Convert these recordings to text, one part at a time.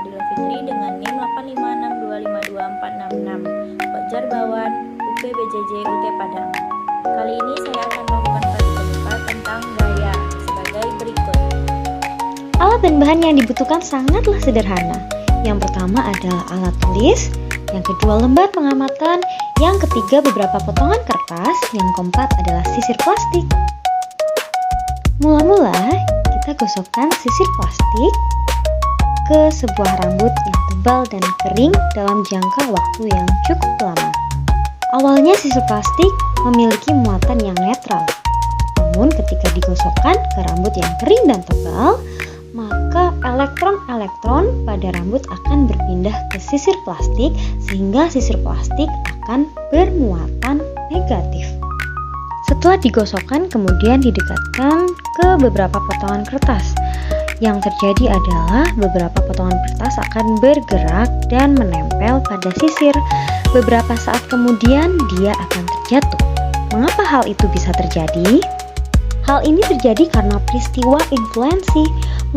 Fadila Fitri dengan NIM 856252466, Fajar Bawan, UPBJJ UT Padang. Kali ini saya akan melakukan praktik keempat tentang gaya sebagai berikut. Alat dan bahan yang dibutuhkan sangatlah sederhana. Yang pertama adalah alat tulis, yang kedua lembar pengamatan, yang ketiga beberapa potongan kertas, yang keempat adalah sisir plastik. Mula-mula, kita gosokkan sisir plastik ke sebuah rambut yang tebal dan kering dalam jangka waktu yang cukup lama. Awalnya sisir plastik memiliki muatan yang netral. Namun ketika digosokkan ke rambut yang kering dan tebal, maka elektron-elektron pada rambut akan berpindah ke sisir plastik sehingga sisir plastik akan bermuatan negatif. Setelah digosokkan kemudian didekatkan ke beberapa potongan kertas. Yang terjadi adalah beberapa potongan kertas akan bergerak dan menempel pada sisir. Beberapa saat kemudian dia akan terjatuh. Mengapa hal itu bisa terjadi? Hal ini terjadi karena peristiwa influensi.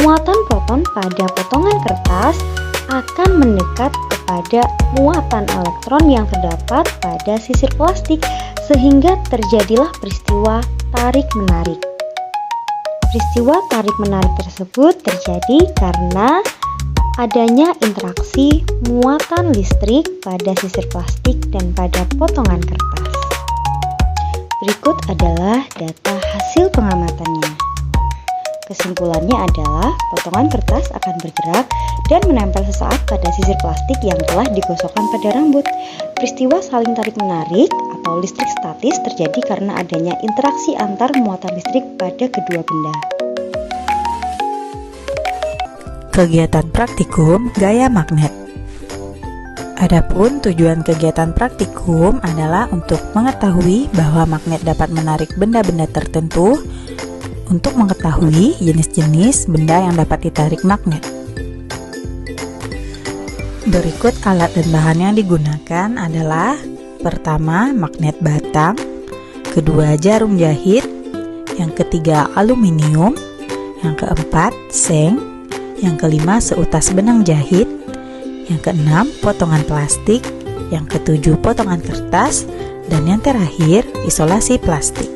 Muatan proton pada potongan kertas akan mendekat kepada muatan elektron yang terdapat pada sisir plastik sehingga terjadilah peristiwa tarik-menarik. Peristiwa tarik-menarik tersebut terjadi karena adanya interaksi muatan listrik pada sisir plastik dan pada potongan kertas. Berikut adalah data hasil pengamatannya. Kesimpulannya adalah potongan kertas akan bergerak dan menempel sesaat pada sisir plastik yang telah digosokkan pada rambut. Peristiwa saling tarik-menarik atau listrik statis terjadi karena adanya interaksi antar muatan listrik pada kedua benda. Kegiatan praktikum gaya magnet. Adapun tujuan kegiatan praktikum adalah untuk mengetahui bahwa magnet dapat menarik benda-benda tertentu, untuk mengetahui jenis-jenis benda yang dapat ditarik magnet. Berikut alat dan bahan yang digunakan adalah: pertama, magnet batang, kedua, jarum jahit, yang ketiga, aluminium, yang keempat, seng, yang kelima, seutas benang jahit, yang keenam, potongan plastik, yang ketujuh, potongan kertas, dan yang terakhir, isolasi plastik.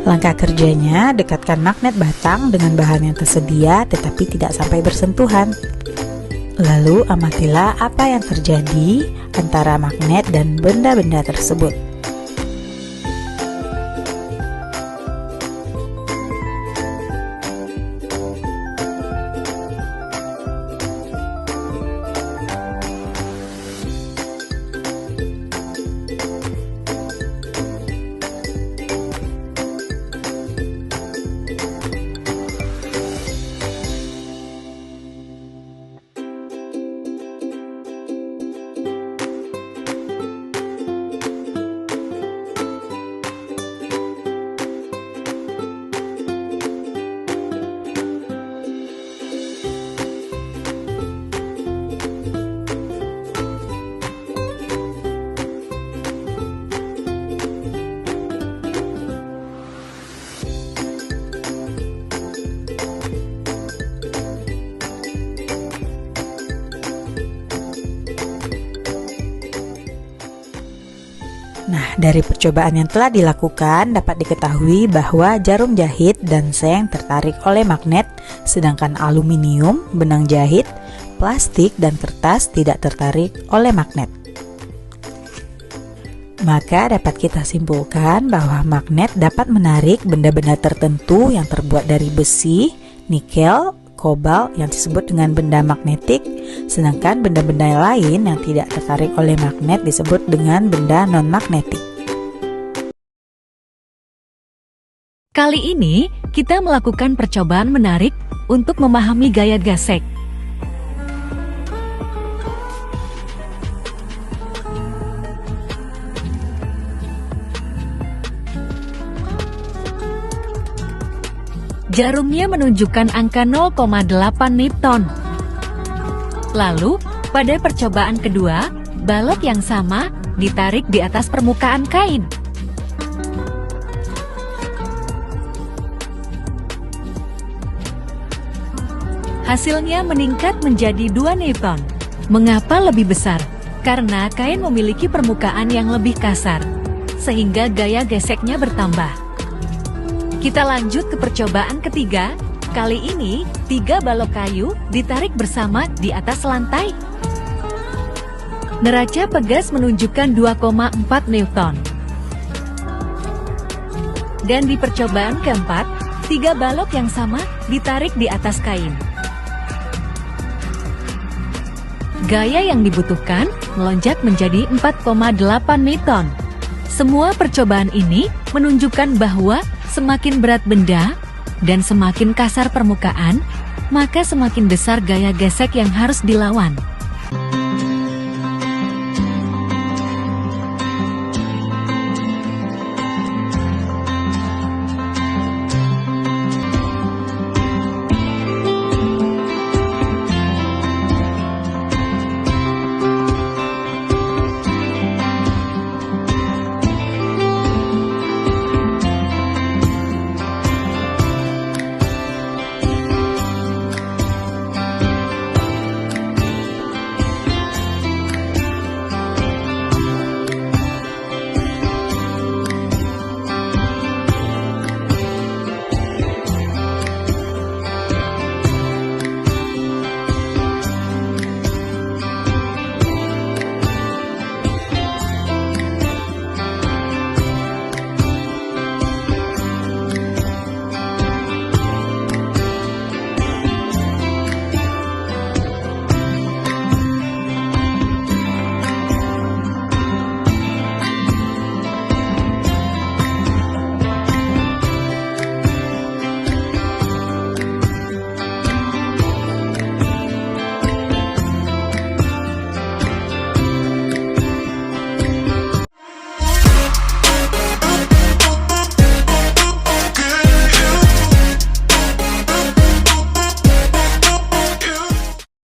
Langkah kerjanya, dekatkan magnet batang dengan bahan yang tersedia tetapi tidak sampai bersentuhan. Lalu amatilah apa yang terjadi antara magnet dan benda-benda tersebut. Nah, dari percobaan yang telah dilakukan dapat diketahui bahwa jarum jahit dan seng tertarik oleh magnet, sedangkan aluminium, benang jahit, plastik, dan kertas tidak tertarik oleh magnet. Maka dapat kita simpulkan bahwa magnet dapat menarik benda-benda tertentu yang terbuat dari besi, nikel, kobalt yang disebut dengan benda magnetik, sedangkan benda-benda lain yang tidak tertarik oleh magnet disebut dengan benda non-magnetik. Kali ini kita melakukan percobaan menarik untuk memahami gaya gasek. Jarumnya menunjukkan angka 0,8 Newton. Lalu, pada percobaan kedua, balok yang sama ditarik di atas permukaan kain. Hasilnya meningkat menjadi 2 Newton. Mengapa lebih besar? Karena kain memiliki permukaan yang lebih kasar, sehingga gaya geseknya bertambah. Kita lanjut ke percobaan ketiga. Kali ini, 3 balok kayu ditarik bersama di atas lantai. Neraca pegas menunjukkan 2,4 Newton. Dan di percobaan keempat, 3 balok yang sama ditarik di atas kain. Gaya yang dibutuhkan melonjak menjadi 4,8 Newton. Semua percobaan ini menunjukkan bahwa semakin berat benda dan semakin kasar permukaan, maka semakin besar gaya gesek yang harus dilawan.